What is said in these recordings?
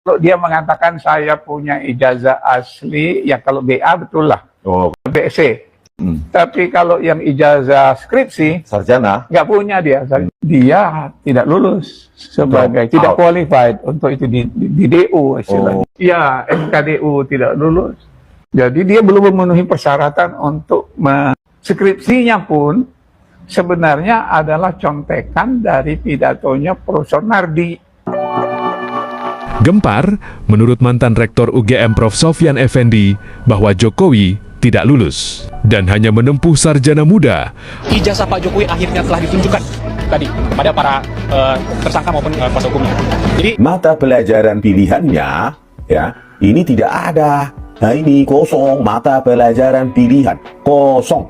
Kalau dia mengatakan saya punya ijazah asli, ya kalau BA betul lah, BSc. Tapi kalau yang ijazah skripsi, sarjana, nggak punya dia. Dia tidak lulus sebagai tidak qualified untuk itu di DU istilahnya. Ya, SKDU tidak lulus. Jadi dia belum memenuhi persyaratan untuk skripsinya pun sebenarnya adalah contekan dari pidatonya Profesor Nardi. Gempar, menurut mantan Rektor UGM Prof. Sofyan Effendi, bahwa Jokowi tidak lulus dan hanya menempuh sarjana muda. Ijazah Pak Jokowi akhirnya telah ditunjukkan tadi pada para tersangka maupun kuasa hukumnya. Jadi mata pelajaran pilihannya, ya, ini tidak ada. Nah, ini kosong, mata pelajaran pilihan kosong.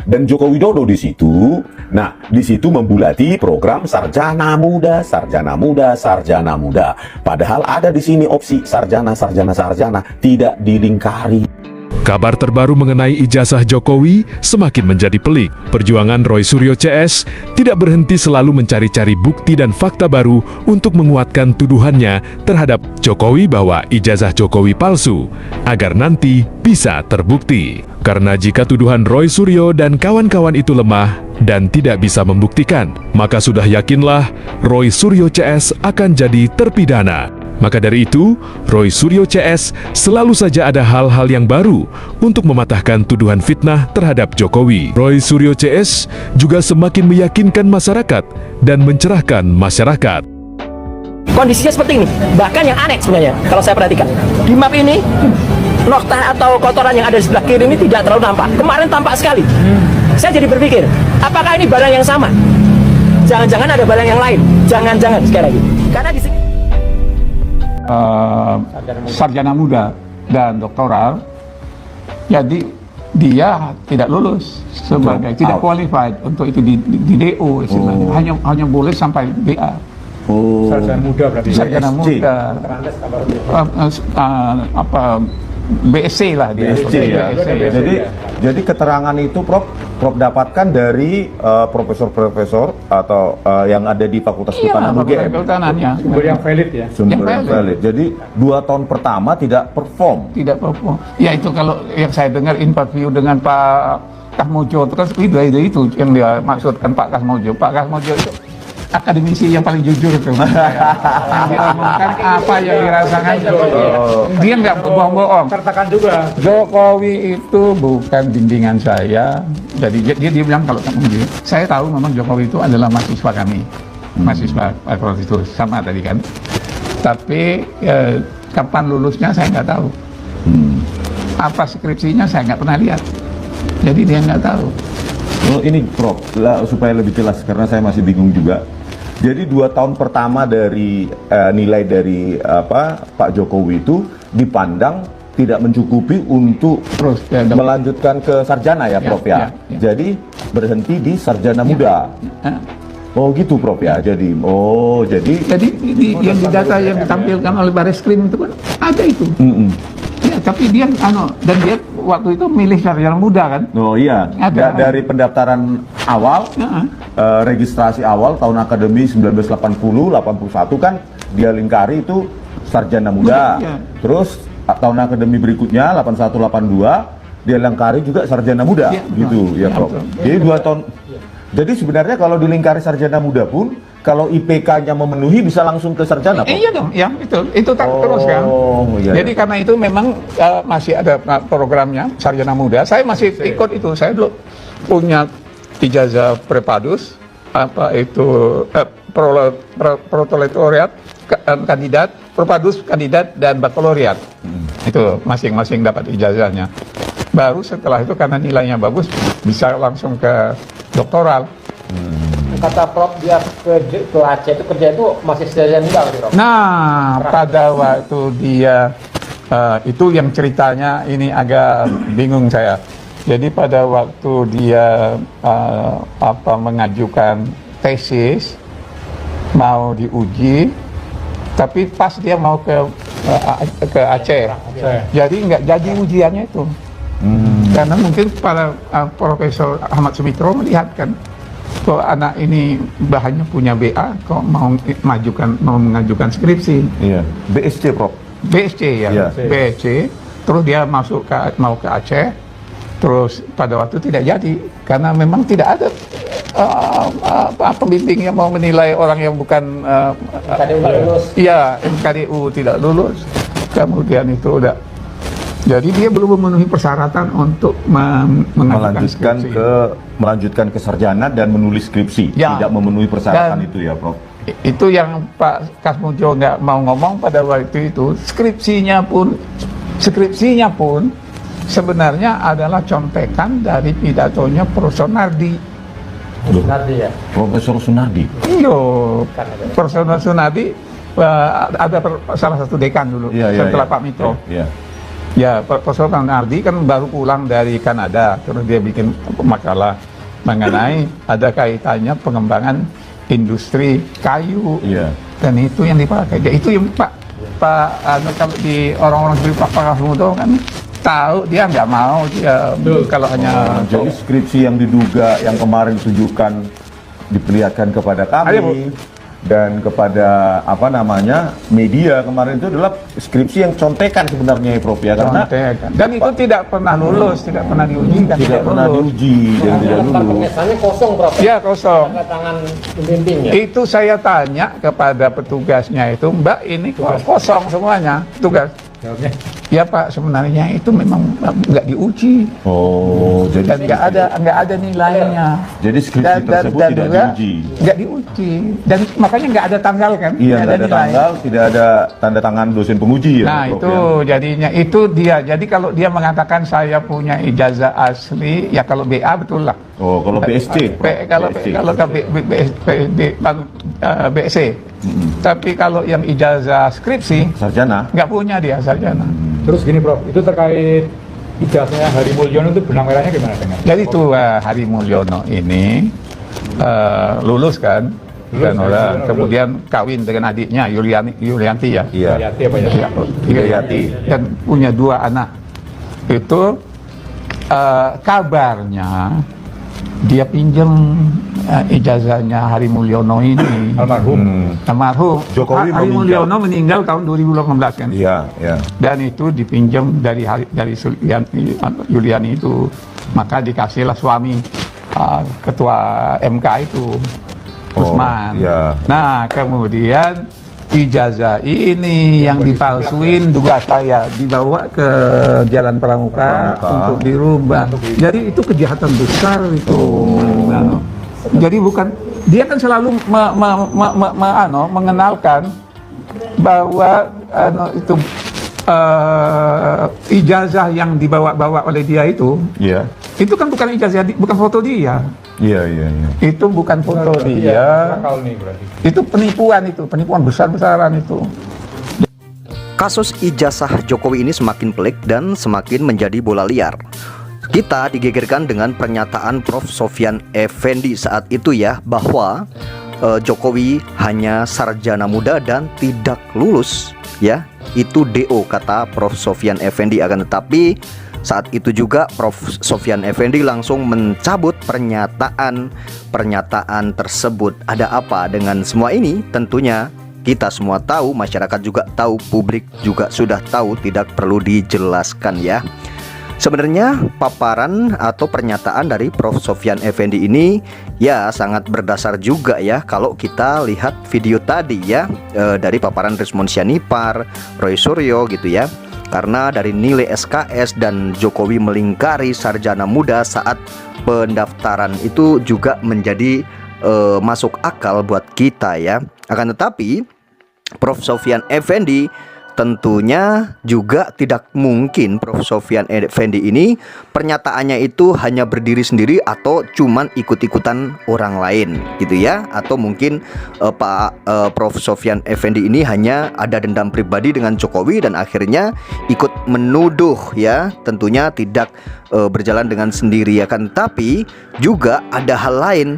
Dan Joko Widodo di situ, nah di situ membulati program sarjana muda, sarjana muda, sarjana muda. Padahal ada di sini opsi sarjana, sarjana, sarjana, tidak dilingkari. Kabar terbaru mengenai ijazah Jokowi semakin menjadi pelik. Perjuangan Roy Suryo CS tidak berhenti selalu mencari-cari bukti dan fakta baru untuk menguatkan tuduhannya terhadap Jokowi bahwa ijazah Jokowi palsu, agar nanti bisa terbukti. Karena jika tuduhan Roy Suryo dan kawan-kawan itu lemah dan tidak bisa membuktikan, maka sudah yakinlah Roy Suryo CS akan jadi terpidana. Maka dari itu, Roy Suryo CS selalu saja ada hal-hal yang baru untuk mematahkan tuduhan fitnah terhadap Jokowi. Roy Suryo CS juga semakin meyakinkan masyarakat dan mencerahkan masyarakat. Kondisinya seperti ini, bahkan yang aneh sebenarnya kalau saya perhatikan. Di map ini, nokta atau kotoran yang ada di sebelah kiri ini tidak terlalu nampak. Kemarin tampak sekali. Saya jadi berpikir, apakah ini barang yang sama? Jangan-jangan ada barang yang lain. Jangan-jangan sekali lagi. Karena di sini sarjana muda dan doktoral, jadi dia tidak lulus sebagai tidak qualified untuk itu di DO istilahnya. Hanya boleh sampai BA. sarjana muda berarti. Sarjana muda. BSc lah dia. BSc, ya. Jadi keterangan itu Prof dapatkan dari profesor-profesor atau yang ada di Fakultas Kehutanan UGM. Sumber yang valid ya. Sumber yang valid. Jadi 2 tahun pertama tidak perform. Tidak perform. Ya itu kalau yang saya dengar interview dengan Pak Kasmojo terus itu yang dia maksudkan Pak Kasmojo. Pak Kasmojo itu akademisi yang paling jujur itu. Yang diomongkan apa yang dirasakan. Dia nggak bohong-bohong. Katakan juga Jokowi itu bukan bimbingan saya. Jadi dia bilang kalau kamu saya tahu memang Jokowi itu adalah mahasiswa kami. Mahasiswa Fakultas itu sama tadi kan. Tapi kapan lulusnya saya nggak tahu. Apa skripsinya saya nggak pernah lihat. Jadi dia nggak tahu. Oh, ini Prof, supaya lebih jelas karena saya masih bingung juga. Jadi 2 tahun pertama dari nilai dari Pak Jokowi itu dipandang tidak mencukupi untuk Terus melanjutkan ke sarjana ya Prof ya. Jadi berhenti di sarjana muda. Oh gitu Prof ya. Jadi yang di data yang ditampilkan oleh Bareskrim itu kan ada itu. Ya, tapi dia dan dia waktu itu milih sarjana muda kan? Oh iya. Dari pendaftaran awal, registrasi awal tahun akademi 1980-81 kan dia lingkari itu sarjana muda. Terus tahun akademi berikutnya 81-82 dia lingkari juga sarjana muda, gitu ya Prof. Jadi 2 tahun. Jadi sebenarnya kalau dilingkari sarjana muda pun kalau IPK-nya memenuhi bisa langsung ke sarjana, Prof? Iya dong, ya itu tak terus kan. Jadi karena itu memang masih ada programnya sarjana muda. Saya masih ikut itu. Saya dulu punya ijazah prepadus, proletariat, kandidat, prepadus, kandidat dan bakaloriat. Itu masing-masing dapat ijazahnya. Baru setelah itu karena nilainya bagus bisa langsung ke doktoral. kata Prof dia ke Aceh itu kerja itu masih sarjana muda Prof. Nah, pada waktu dia itu yang ceritanya ini agak bingung saya. Jadi pada waktu dia mengajukan tesis mau diuji, tapi pas dia mau ke Aceh, jadi nggak jadi ujiannya itu. Karena mungkin para Profesor Ahmad Sumitro melihat kan kok anak ini bahannya punya BA, kok mau mengajukan skripsi. Iya. BSC, Prof. BSC ya, Iya. BSC. Terus dia mau ke Aceh, terus pada waktu tidak jadi karena memang tidak ada pembimbing yang mau menilai orang yang bukan KDU nggak lulus. iya, MKDU tidak lulus. Kemudian itu udah, jadi dia belum memenuhi persyaratan untuk mengajukan skripsi. Melanjutkan ke sarjana dan menulis skripsi. Ya. Tidak memenuhi persyaratan Dan itu ya, Prof. Itu yang Pak Kasmujo nggak mau ngomong pada waktu itu. Skripsinya pun sebenarnya adalah contekan dari pidatonya Profesor Nardi. Nanti ya. Profesor Sunardi. Iya, Profesor Sunardi ada salah satu dekan dulu setelah Pak Mito. Iya. Ya, Profesor Nardi kan baru pulang dari Kanada, terus dia bikin makalah mengenai ada kaitannya pengembangan industri kayu. Iya. Dan itu yang dipakai. Ya, itu yang kalau di orang-orang seperti Pak Kasmujo kan tahu, dia nggak mau dia kalau hanya Jadi skripsi yang diduga yang kemarin ditunjukkan diperlihatkan kepada kami dan kepada media kemarin itu adalah skripsi yang contekan sebenarnya ya, Prof, ya, karena contekan. Dan itu tidak pernah lulus, tidak pernah diuji dan tidak pernah diuji dan tidak lulus. Pemesanya kosong, Prof. Ya, kosong. Tanda tangan pembimbing ya. Itu saya tanya kepada petugasnya itu, Mbak, ini kosong semuanya tugas. Ya Pak, sebenarnya itu memang nggak diuji. Oh, Dan jadi nggak ada nilainya. jadi skripsi tersebut tidak juga diuji. Nggak diuji. Dan makanya nggak ada tanggal kan? Iya, nggak nggak ada nilai. tanggal, tidak ada tanda tangan dosen penguji ya. Nah Prof, itu ya? jadinya itu dia. Jadi kalau dia mengatakan saya punya ijazah asli, ya kalau BA betul lah. Oh, kalau BSC. Kalau BSc. Tapi kalau yang ijazah skripsi Sarjana. nggak punya dia sarjana. Terus gini Prof, itu terkait ijazahnya Hari Mulyono itu benang merahnya gimana dengan? Jadi itu Hari Mulyono ini lulus kan, kemudian kawin dengan adiknya Yulianti ya. Iya. Yati apa ya? Ya, Yulianti, dan punya 2 anak. Itu kabarnya dia pinjam ijazahnya Hari Mulyono ini. Almarhum. Jokowi Hari meninggal. Mulyono meninggal tahun 2018 kan. Iya, iya. Dan itu dipinjam dari Yuliani itu, maka dikasihlah suami ketua MK itu, Usman. iya. Nah kemudian ijazah ini yang dipalsuin duga saya dibawa ke Jalan Pramuka untuk dirubah. Jadi itu kejahatan besar itu. Jadi bukan, dia kan selalu mengenalkan bahwa itu ijazah yang dibawa-bawa oleh dia itu kan bukan ijazah, bukan foto dia. Iya. Itu bukan foto dia. Nakal nih berarti. Itu penipuan besar-besaran itu. Kasus ijazah Jokowi ini semakin pelik dan semakin menjadi bola liar. Kita digegerkan dengan pernyataan Prof. Sofyan Effendi saat itu ya, bahwa Jokowi hanya sarjana muda dan tidak lulus ya. Itu DO kata Prof. Sofyan Effendi. Akan tetapi saat itu juga Prof. Sofyan Effendi langsung mencabut pernyataan tersebut. Ada apa dengan semua ini? Tentunya kita semua tahu, masyarakat juga tahu, publik juga sudah tahu, tidak perlu dijelaskan ya. Sebenarnya paparan atau pernyataan dari Prof. Sofyan Effendi ini ya sangat berdasar juga ya kalau kita lihat video tadi ya, dari paparan Rismon Sianipar, Roy Suryo gitu ya. Karena dari nilai SKS dan Jokowi melingkari sarjana muda saat pendaftaran itu juga menjadi masuk akal buat kita ya. Akan tetapi Prof. Sofyan Effendi tentunya juga tidak mungkin Prof. Sofyan Effendi ini pernyataannya itu hanya berdiri sendiri atau cuman ikut-ikutan orang lain gitu ya. Atau mungkin Prof. Sofyan Effendi ini hanya ada dendam pribadi dengan Jokowi dan akhirnya ikut menuduh ya. Tentunya tidak berjalan dengan sendiri ya kan. Tapi juga ada hal lain.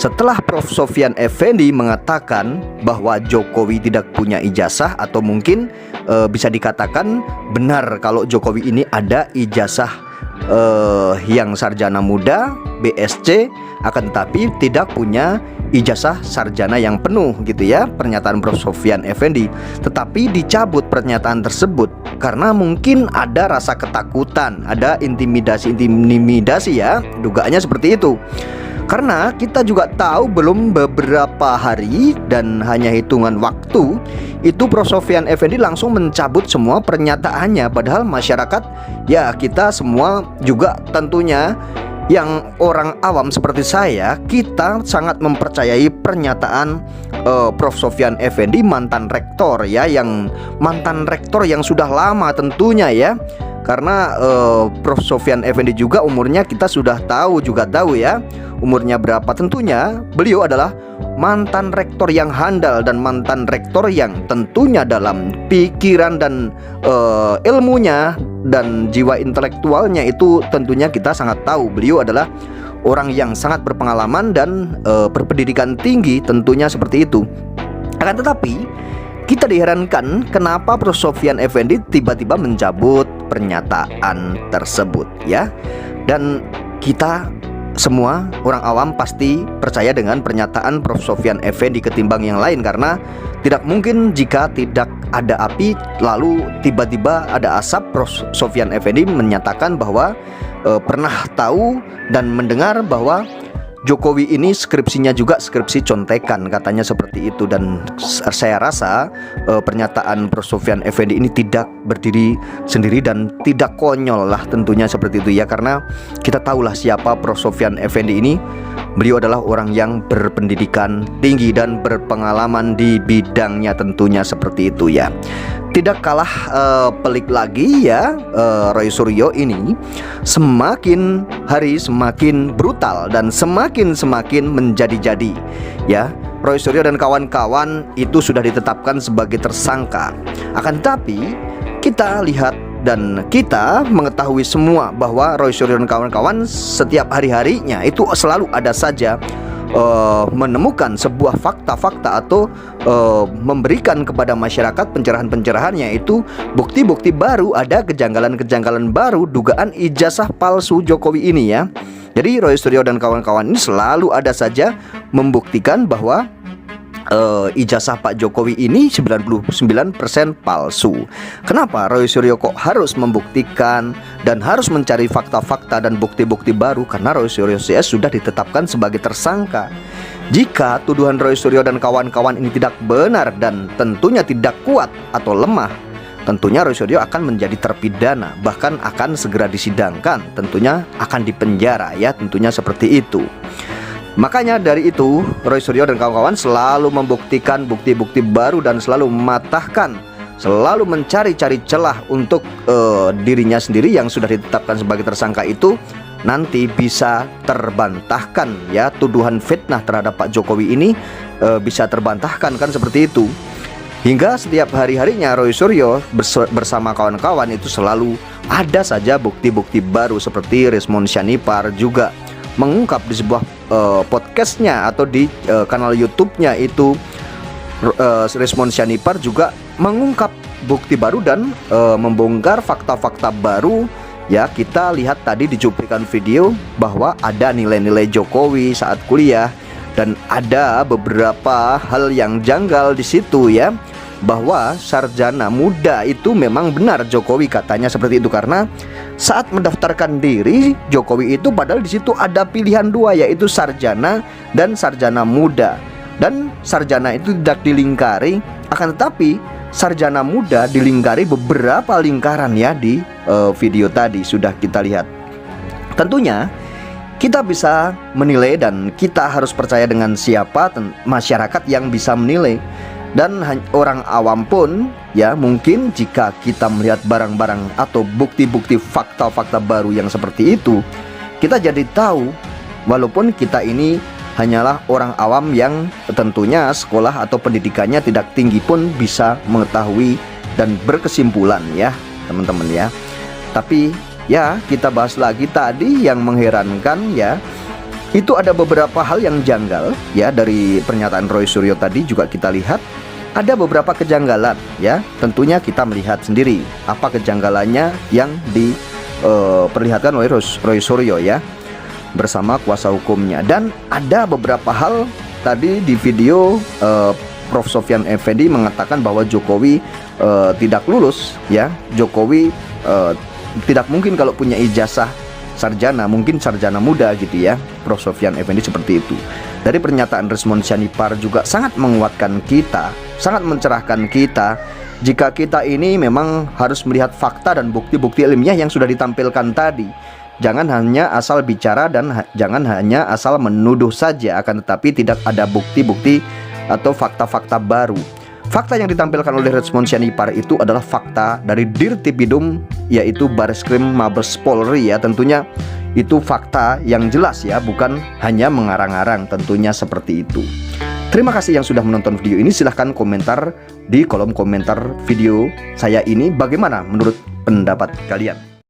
Setelah Prof. Sofyan Effendi mengatakan bahwa Jokowi tidak punya ijazah, atau mungkin bisa dikatakan benar kalau Jokowi ini ada ijazah yang sarjana muda, BSc, akan tetapi tidak punya ijazah sarjana yang penuh gitu ya, pernyataan Prof. Sofyan Effendi. Tetapi dicabut pernyataan tersebut karena mungkin ada rasa ketakutan, ada intimidasi ya, dugaannya seperti itu. Karena kita juga tahu belum beberapa hari dan hanya hitungan waktu itu Prof. Sofyan Effendi langsung mencabut semua pernyataannya. Padahal masyarakat, ya kita semua juga tentunya yang orang awam seperti saya, kita sangat mempercayai pernyataan Prof. Sofyan Effendi, mantan rektor ya, yang mantan rektor yang sudah lama tentunya ya. Karena Prof. Sofyan Effendi juga umurnya kita sudah tahu ya, umurnya berapa. Tentunya beliau adalah mantan rektor yang handal dan mantan rektor yang tentunya dalam pikiran dan ilmunya dan jiwa intelektualnya itu tentunya kita sangat tahu. Beliau adalah orang yang sangat berpengalaman dan berpendidikan tinggi, tentunya seperti itu. Akan tetapi kita diherankan kenapa Prof. Sofyan Effendi tiba-tiba mencabut pernyataan tersebut ya. Dan kita semua orang awam pasti percaya dengan pernyataan Prof. Sofyan Effendi ketimbang yang lain, karena tidak mungkin jika tidak ada api lalu tiba-tiba ada asap. Prof. Sofyan Effendi menyatakan bahwa pernah tahu dan mendengar bahwa Jokowi ini skripsinya juga skripsi contekan, katanya seperti itu. Dan saya rasa pernyataan Prof. Sofyan Effendi ini tidak berdiri sendiri dan tidak konyol lah tentunya seperti itu ya. Karena kita tahulah siapa Prof. Sofyan Effendi ini. Beliau adalah orang yang berpendidikan tinggi dan berpengalaman di bidangnya tentunya seperti itu ya. Tidak kalah pelik lagi ya, Roy Suryo ini semakin hari semakin brutal dan semakin menjadi-jadi ya. Roy Suryo dan kawan-kawan itu sudah ditetapkan sebagai tersangka. Akan tetapi kita lihat dan kita mengetahui semua bahwa Roy Suryo dan kawan-kawan setiap hari-harinya itu selalu ada saja menemukan sebuah fakta-fakta atau memberikan kepada masyarakat pencerahan-pencerahan, yaitu bukti-bukti baru, ada kejanggalan-kejanggalan baru dugaan ijazah palsu Jokowi ini ya. Jadi Roy Suryo dan kawan-kawan ini selalu ada saja membuktikan bahwa ijazah Pak Jokowi ini 99% palsu. Kenapa Roy Suryo kok harus membuktikan dan harus mencari fakta-fakta dan bukti-bukti baru? Karena Roy Suryo CS sudah ditetapkan sebagai tersangka. Jika tuduhan Roy Suryo dan kawan-kawan ini tidak benar dan tentunya tidak kuat atau lemah, tentunya Roy Suryo akan menjadi terpidana, bahkan akan segera disidangkan, tentunya akan dipenjara ya, tentunya seperti itu. Makanya dari itu Roy Suryo dan kawan-kawan selalu membuktikan bukti-bukti baru dan selalu mematahkan, selalu mencari-cari celah untuk dirinya sendiri yang sudah ditetapkan sebagai tersangka itu nanti bisa terbantahkan ya. Tuduhan fitnah terhadap Pak Jokowi ini bisa terbantahkan kan seperti itu. Hingga setiap hari-harinya Roy Suryo bersama kawan-kawan itu selalu ada saja bukti-bukti baru. Seperti Resmond Syanipar juga mengungkap di sebuah podcastnya atau di kanal YouTube-nya itu, Resmond Syanipar juga mengungkap bukti baru dan membongkar fakta-fakta baru ya. Kita lihat tadi di cuplikan video bahwa ada nilai-nilai Jokowi saat kuliah dan ada beberapa hal yang janggal di situ ya, bahwa sarjana muda itu memang benar Jokowi, katanya seperti itu. Karena saat mendaftarkan diri Jokowi itu padahal di situ ada pilihan dua, yaitu sarjana dan sarjana muda. Dan sarjana itu tidak dilingkari, akan tetapi sarjana muda dilingkari beberapa lingkaran ya. Di video tadi sudah kita lihat. Tentunya kita bisa menilai dan kita harus percaya dengan siapa masyarakat yang bisa menilai. Dan orang awam pun ya, mungkin jika kita melihat barang-barang atau bukti-bukti fakta-fakta baru yang seperti itu, kita jadi tahu walaupun kita ini hanyalah orang awam yang tentunya sekolah atau pendidikannya tidak tinggi pun bisa mengetahui dan berkesimpulan ya teman-teman ya. Tapi ya kita bahas lagi tadi yang mengherankan ya, itu ada beberapa hal yang janggal ya. Dari pernyataan Roy Suryo tadi juga kita lihat ada beberapa kejanggalan ya. Tentunya kita melihat sendiri apa kejanggalannya yang diperlihatkan oleh Roy Suryo ya, bersama kuasa hukumnya. Dan ada beberapa hal tadi di video Prof. Sofyan Effendi mengatakan bahwa Jokowi tidak lulus ya. Jokowi tidak mungkin kalau punya ijazah sarjana, mungkin sarjana muda gitu ya. Prof. Sofyan Effendi seperti itu. Dari pernyataan Resmond Sianipar juga sangat menguatkan kita, sangat mencerahkan kita. Jika kita ini memang harus melihat fakta dan bukti-bukti ilmiah yang sudah ditampilkan tadi. Jangan hanya asal bicara dan jangan hanya asal menuduh saja, akan tetapi tidak ada bukti-bukti atau fakta-fakta baru. Fakta yang ditampilkan oleh Resmond Sianipar itu adalah fakta dari Dirtipidum, yaitu Bareskrim Mabes Polri ya. Tentunya itu fakta yang jelas ya, bukan hanya mengarang-arang, tentunya seperti itu. Terima kasih yang sudah menonton video ini. Silahkan komentar di kolom komentar video saya ini. Bagaimana menurut pendapat kalian?